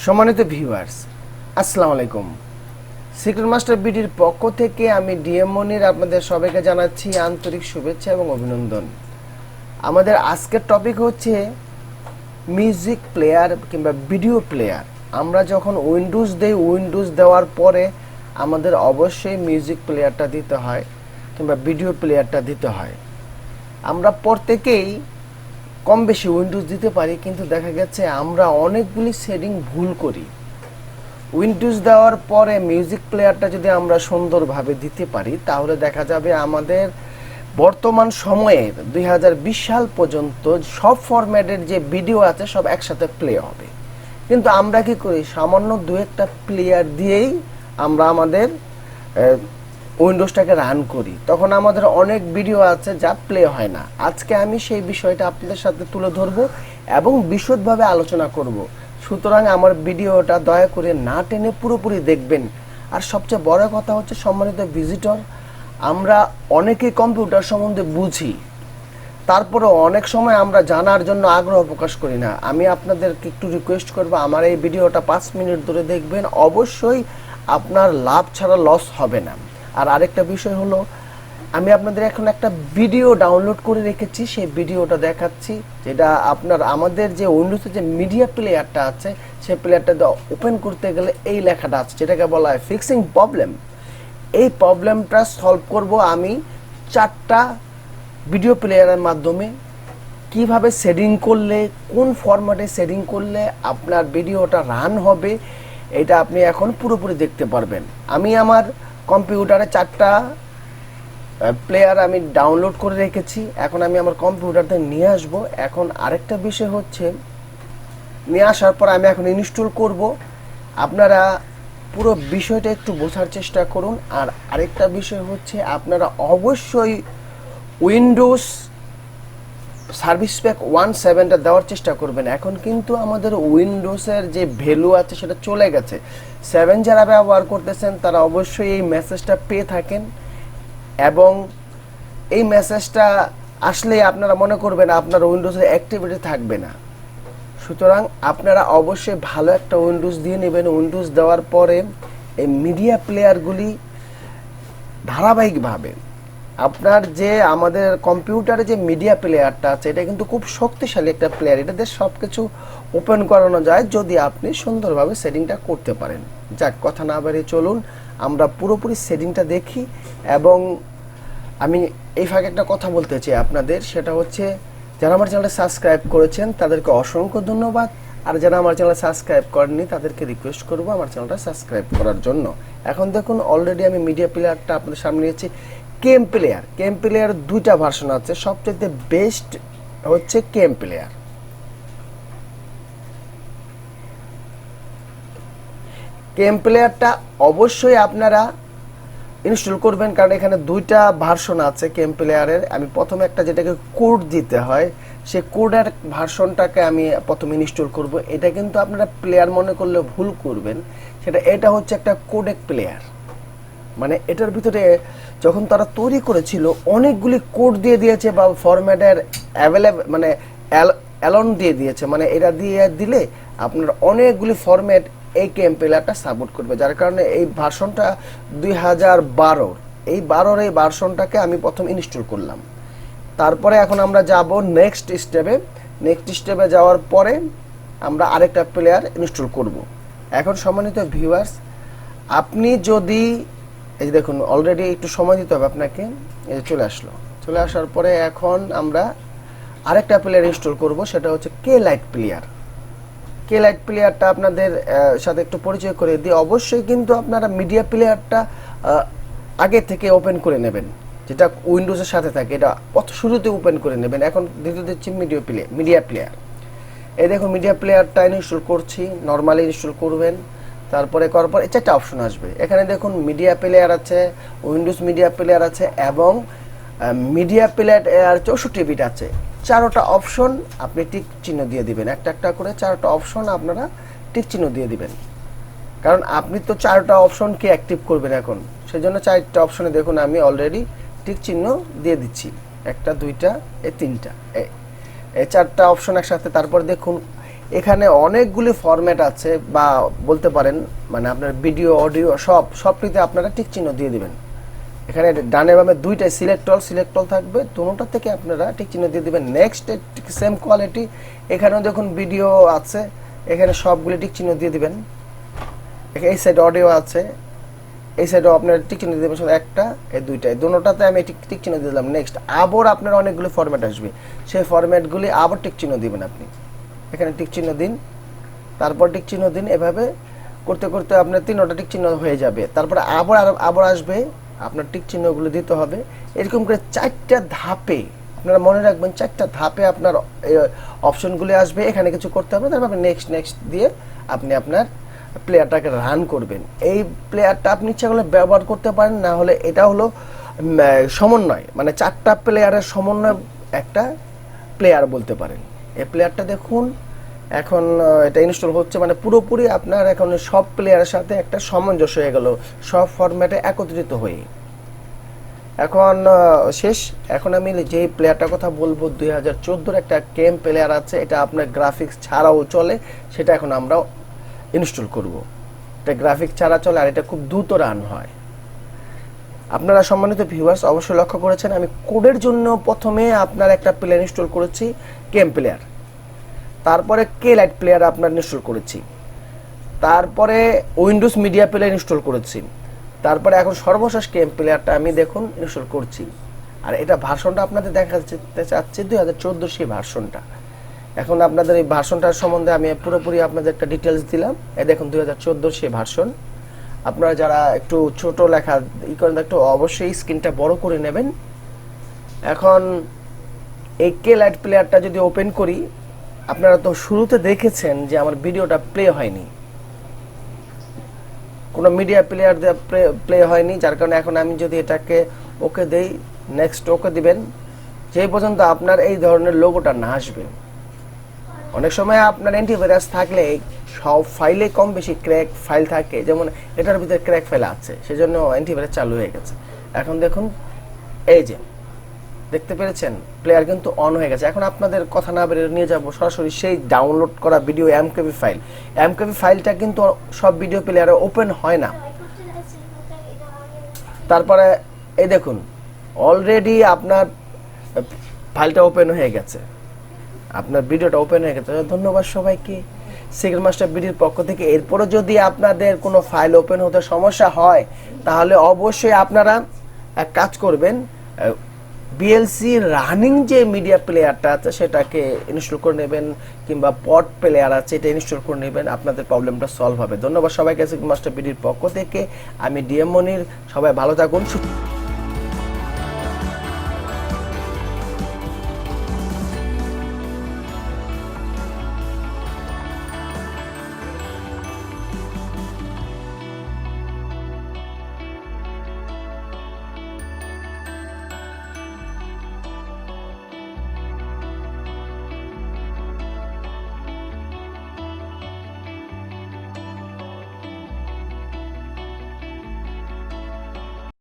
সম্মানিত ভিউয়ার্স, আসসালামু আলাইকুম। সিক্রেট মাস্টার বিডির পক্ষ থেকে আমি ডিএম মনির আপনাদের সবাইকে জানাচ্ছি আন্তরিক শুভেচ্ছা এবং অভিনন্দন। আমাদের আজকের টপিক হচ্ছে মিউজিক প্লেয়ার কিংবা ভিডিও প্লেয়ার। আমরা যখন উইন্ডোজ দেই, উইন্ডোজ দেওয়ার পরে আমাদের অবশ্যই মিউজিক প্লেয়ারটা দিতে হয় কিংবা ভিডিও প্লেয়ারটা দিতে হয়। আমরা প্রত্যেকেই কম বেশি উইন্ডোজ দিতে পারি, কিন্তু দেখা গেছে আমরা অনেকগুলি সেটিং ভুল করি। উইন্ডোজ দেওয়ার পরে মিউজিক প্লেয়ারটা যদি আমরা সুন্দরভাবে দিতে পারি, তাহলে দেখা যাবে আমাদের বর্তমান সময়ের 2020 সাল পর্যন্ত সব ফরম্যাটের যে ভিডিও আছে সব একসাথে প্লে হবে। কিন্তু আমরা কি করি, সামান্য দু একটা প্লেয়ার দিয়েই আমরা আমাদের উইন্ডোজটাকে রান করি, তখন আমাদের অনেক ভিডিও আছে যা প্লে হয় না। আজকে আমি সেই বিষয়টা আপনাদের সাথে তুলে ধরবো এবং বিশদভাবে আলোচনা করব। সুতরাং আমার ভিডিওটা দয়া করে না টেনে পুরোপুরি দেখবেন। আর সবচেয়ে বড় কথা হচ্ছে, সম্মানিত ভিজিটর, আমরা অনেকেই কম্পিউটার সম্বন্ধে বুঝি, তারপরেও অনেক সময় আমরা জানার জন্য আগ্রহ প্রকাশ করি না। আমি আপনাদেরকে একটু রিকোয়েস্ট করবো, আমার এই ভিডিওটা 5 মিনিট ধরে দেখবেন, অবশ্যই আপনার লাভ ছাড়া লস হবে না। আর আরেকটা বিষয় হলো, আমি আপনাদের এখন একটা ভিডিও ডাউনলোড করে রেখেছি, সেই ভিডিওটা দেখাচ্ছি, যেটা আপনার আমাদের যে উইন্ডোজে যে মিডিয়া প্লেয়ারটা আছে সেই প্লেয়ারটা ওপেন করতে গেলে এই লেখাটা আছে, যেটাকে বলা হয় ফিক্সিং প্রবলেম। এই প্রবলেমটা সলভ করব আমি 4টা ভিডিও প্লেয়ারের মাধ্যমে। কিভাবে সেটিং করলে, কোন ফরম্যাটে সেটিং করলে আপনার ভিডিওটা রান হবে, এটা আপনি এখন পুরোপুরি দেখতে পারবেন। আমি আমার কম্পিউটারে 4টা প্লেয়ার আমি ডাউনলোড করে রেখেছি, এখন আমি আমার কম্পিউটারতে নিয়ে আসব। এখন আরেকটা বিষয় হচ্ছে, নিয়ে আসার পর আমি এখন ইনস্টল করব। আপনারা পুরো বিষয়টা একটু বোঝার চেষ্টা করুন। আর আরেকটা বিষয় হচ্ছে, আপনারা অবশ্যই উইন্ডোজ সার্ভিস প্যাক 17টা দেওয়ার চেষ্টা করবেন। এখন কিন্তু আমাদের উইন্ডোজের যে ভ্যালু আছে সেটা চলে গেছে। 7 যারা ব্যবহার করতেছেন তারা অবশ্যই এই মেসেজটা পেয়ে থাকেন, এবং এই মেসেজটা আসলে আপনারা মনে করবেন আপনার উইন্ডোজের অ্যাক্টিভিটি থাকবে না। সুতরাং আপনারা অবশ্যই ভালো একটা উইন্ডোজ দিয়ে নেবেন। উইন্ডোজ দেওয়ার পরে এই মিডিয়া প্লেয়ারগুলি ধারাবাহিকভাবে আপনার যে আমাদের কম্পিউটারে যে মিডিয়া প্লেয়ারটা আছে, এটা কিন্তু খুব শক্তিশালী একটা প্লেয়ার। এটাতে সব কিছু ওপেন করানো যায় যদি আপনি সুন্দরভাবে সেটিংটা করতে পারেন। যাক, কথা না বাড়িয়ে চলুন আমরা পুরোপুরি সেটিংটা দেখি। এবং আমি এই ফাঁকে একটা কথা বলতে চাই আপনাদের, সেটা হচ্ছে, যারা আমার চ্যানেলটা সাবস্ক্রাইব করেছেন তাদেরকে অসংখ্য ধন্যবাদ। আর যারা আমার চ্যানেল সাবস্ক্রাইব করেননি তাদেরকে রিকোয়েস্ট করব আমার চ্যানেলটা সাবস্ক্রাইব করার জন্য। এখন দেখুন, অলরেডি আমি মিডিয়া প্লেয়ারটা আপনাদের সামনে নিয়েছি। কেম প্লেয়ার, কেম প্লেয়ার 2টা ভার্সন আছে, সবচেয়ে বেস্ট হচ্ছে কেম প্লেয়ার। কেম প্লেয়ারটা অবশ্যই আপনারা ইনস্টল করবেন, কারণ এখানে 2টা ভার্সন আছে কেম প্লেয়ারের। আমি প্রথমে একটা, যেটাকে কোড দিতে হয়, সেই কোডের ভার্সনটাকে আমি প্রথমে ইনস্টল করব। এটা কিন্তু আপনারা প্লেয়ার মনে করলে ভুল করবেন, এটা হচ্ছে একটা কোডেক প্লেয়ার। মানে এটার ভিতরে যখন তারা তৈরি করেছিল অনেকগুলি কোড দিয়ে দিয়েছে, বা ফরম্যাটের অ্যাভেলেবল মানে অ্যালন দিয়ে দিয়েছে। মানে এটা দিয়ে দিলে আপনার অনেকগুলি ফরম্যাট এই কেম প্লেয়ারটা সাপোর্ট করবে, যার কারণে এই ভার্সনটা 2012 এই ভার্সনটাকে আমি প্রথম ইনস্টল করলাম। তারপরে এখন আমরা যাব নেক্সট স্টেপে যাওয়ার পরে আমরা আরেকটা প্লেয়ার ইনস্টল করব। এখন সম্মানিত ভিউয়ার্স, আপনি যদি এই যে দেখুন, অলরেডি একটু সময় দিতে হবে আপনাকে। এই চলে আসার পরে এখন আমরা আরেকটা প্লেয়ার ইনস্টল করব, সেটা হচ্ছে কে লাইট প্লেয়ার। কে লাইট প্লেয়ারটা আপনাদের সাথে একটু পরিচয় করে দিই। অবশ্যই কিন্তু আপনারা মিডিয়া প্লেয়ারটা আগে থেকে ওপেন করে নেবেন, যেটা উইন্ডোজের সাথে থাকে, এটা শুরুতে ওপেন করে নেবেন। এখন দ্বিতীয় দিচ্ছি মিডিয়া প্লেয়ার। এই দেখুন, মিডিয়া প্লেয়ারটা ইনস্টল করছি, নর্মালি ইনস্টল করবেন। তারপরে করার পর 4টা অপশন আসবে। এখানে দেখুন, মিডিয়া প্লেয়ার আছে, উইন্ডোজ মিডিয়া প্লেয়ার আছে, এবং মিডিয়া প্লেয়ার 64 বিট আছে। 4টা অপশন আপনি টিক চিহ্ন দিয়ে দিবেন, একটা করে 4টা অপশন আপনারা টিক চিহ্ন দিয়ে দিবেন, কারণ আপনি তো 4টা অপশনকে অ্যাক্টিভ করবেন এখন। সেজন্য 4টা অপশনে দেখুন আমি অলরেডি টিক চিহ্ন দিয়ে দিচ্ছি, 1, 2, 3, এই 4টা অপশন একসাথে। তারপর দেখুন এখানে অনেকগুলি ফরম্যাট আছে, বা বলতে পারেন মানে আপনার ভিডিও অডিও সবটিতে আপনারা টিক চিহ্ন দিয়ে দিবেন। এখানে ডানে বামে দুইটাই সিলেক্ট অল থাকবে, দুটোটা থেকে আপনারা টিক চিহ্ন দিয়ে দিবেন। নেক্সট সেম কোয়ালিটি, এখানেও দেখুন ভিডিও আছে, এখানে সবগুলি টিক চিহ্ন দিয়ে দিবেন। এই সাইডে অডিও আছে, এই সাইডেও আপনার টিক চিহ্ন দিয়ে দেবেন, শুধু একটা, এই দুইটাই, দুটোটাতে আমি টিক চিহ্ন দিয়ে দিলাম। নেক্সট আবার আপনার অনেকগুলি ফরম্যাট আসবে, সেই ফরম্যাটগুলি আবার টিক চিহ্ন দিবেন আপনি। এখানে টিক চিহ্ন দিন, তারপর টিক চিহ্ন দিন, এভাবে করতে করতে আপনার 3টা টিক চিহ্ন হয়ে যাবে। তারপরে আবার আসবে, আপনার টিক চিহ্নগুলো দিতে হবে। এরকম করে 4টা ধাপে আপনারা মনে রাখবেন, 4টা ধাপে আপনার অপশনগুলি আসবে, এখানে কিছু করতে হবে, তারপর নেক্সট দিয়ে আপনি আপনার প্লেয়ারটাকে রান করবেন। এই প্লেয়ারটা আপনি ইচ্ছা করলে ব্যবহার করতে পারেন, না হলে এটা হলো সমন্বয়, মানে 4টা প্লেয়ারের সমন্বয় একটা প্লেয়ার বলতে পারেন। এই প্লেয়ারটা দেখুন এখন এটা ইনস্টল হচ্ছে, মানে পুরোপুরি আপনার এখন সব প্লেয়ারের সাথে একটা সামঞ্জস্য হয়ে গেল, সব ফরম্যাটে একত্রিত হয়ে। এখন শেষ। এখন আমি যে প্লেয়ারটার কথা বলবো 2014 একটা গেম প্লেয়ার আছে, এটা আপনার গ্রাফিক্স ছাড়াও চলে, সেটা এখন আমরা ইনস্টল করব। এটা গ্রাফিক্স ছাড়া চলে আর এটা খুব দ্রুত রান হয়। আপনারা সম্মানিত ভিউয়ার্স অবশ্যই লক্ষ্য করেছেন, আমি কোডের জন্য প্রথমে আপনার একটা প্লেয়ার ইনস্টল করেছি, গেম প্লেয়ার, তারপরে কে লাইট প্লেয়ার আপনার ইনস্টল করেছি, তারপরে উইন্ডোজ মিডিয়া প্লেয়ার ইনস্টল করেছি, তারপরে এখন সর্বশেষ গেম প্লেয়ারটা আমি দেখুন ইনস্টল করছি। আর এটা ভার্সনটা আপনাদের দেখাতে চাচ্ছি 2014 সেই ভার্সনটা। এখন আপনাদের এই ভার্সনটার সম্বন্ধে আমি পুরোপুরি আপনাদের একটা ডিটেলস দিলাম। এই দেখুন 2014 সেই ভার্সন। আপনারা যারা একটু ছোট লেখা করেন, একটু অবশ্যই স্ক্রিনটা বড় করে নেবেন। এখন এই কে লাইট প্লেয়ারটা যদি ওপেন করি, আপনারা তো শুরুতে দেখেছেন যে আমার ভিডিওটা প্লে হয়নি, কোনো মিডিয়া প্লেয়ার দিয়ে প্লে হয়নি, যার কারণে এখন আমি যদি এটাকে ওকে দেই, নেক্সট ওকে দিবেন, যে পর্যন্ত আপনার এই ধরনের লোগোটা না আসবে। অনেক সময় আপনার অ্যান্টিভাইরাস থাকলে সব ফাইলে কম বেশি ক্র্যাক ফাইল থাকে, যেমন এটার ভিতরে ক্র্যাক ফাইল আছে, সেজন্য অ্যান্টিভাইরাস চালু হয়ে গেছে। এখন দেখুন এই যে দেখতে পেরেছেন প্লেয়ার কিন্তু অন হয়ে গেছে। এখন আপনাদের কথা না বেরিয়ে নিয়ে যাব সরাসরি সেই ডাউনলোড করা ভিডিও এমকেবি ফাইল। এমকেবি ফাইলটা কিন্তু সব ভিডিও প্লেয়ারে ওপেন হয় না। তারপরে এই দেখুন অলরেডি আপনার ফাইলটা ওপেন হয়ে গেছে, আপনার ভিডিওটা ওপেন হয়ে গেছে। ধন্যবাদ সবাইকে সিক্রেট মাস্টার ভিডিওর পক্ষ থেকে। এরপরে যদি আপনাদের কোনো ফাইল ওপেন হতে সমস্যা হয়, তাহলে অবশ্যই আপনারা এক কাজ করবেন, বিএলসি রানিং যে মিডিয়া প্লেয়ারটা আছে সেটাকে ইনস্টল করে নেবেন, কিংবা পড প্লেয়ার আছে এটা ইনস্টল করে নেবেন, আপনাদের প্রবলেমটা সলভ হবে। ধন্যবাদ সবাইকে সিক্রেট মাস্টার ভিডিওর পক্ষ থেকে। আমি ডিএম মনির, সবাই ভালো থাকুন।